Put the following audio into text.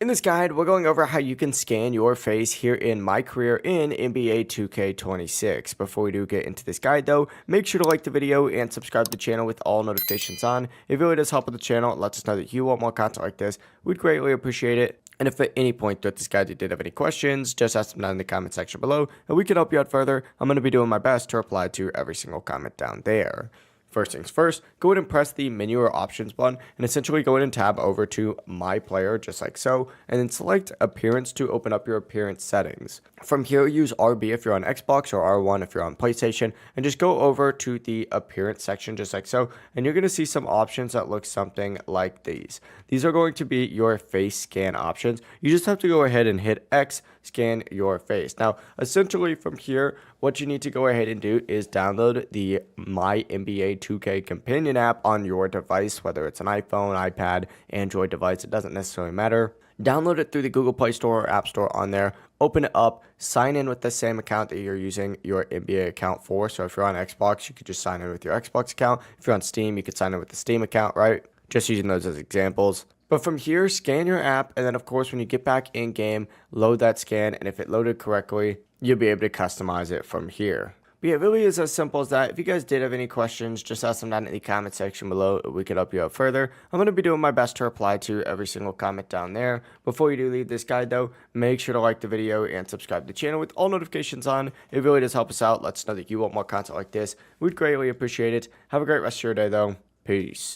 In this guide, we're going over how you can scan your face here in MyCareer in NBA 2K26. Before we do get into this guide though, make sure to like the video and subscribe to the channel with all notifications on. It really does help with the channel. It lets us know that you want more content like this. We'd greatly appreciate it. And if at any point throughout this guide you did have any questions, just ask them down in the comment section below and we can help you out further. I'm going to be doing my best to reply to every single comment down there. First things first, go ahead and press the menu or options button and essentially go ahead and tab over to MyPlayer just like so, and then select appearance to open up your appearance settings. From here, use RB if you're on Xbox or R1 if you're on PlayStation, and just go over to the appearance section just like so, and you're going to see some options that look something like these. These are going to be your face scan options. You just have to go ahead and hit X, scan your face. Now, essentially from here, what you need to go ahead and do is download the My NBA 2K companion app on your device, whether it's an iPhone, iPad, Android device, it doesn't necessarily matter. Download it through the Google Play Store or App Store on there, open it up, sign in with the same account that you're using your NBA account for. So if you're on Xbox, you could just sign in with your Xbox account. If you're on Steam, you could sign in with the Steam account, right? Just using those as examples. But from here, scan your app, and then of course, when you get back in game, load that scan, and if it loaded correctly, you'll be able to customize it from here. But yeah, it really is as simple as that. If you guys did have any questions, just ask them down in the comment section below. We could help you out further. I'm going to be doing my best to reply to every single comment down there. Before you do leave this guide though, make sure to like the video and subscribe to the channel with all notifications on. It really does help us out. Let us know that you want more content like this. We'd greatly appreciate it. Have a great rest of your day though. Peace.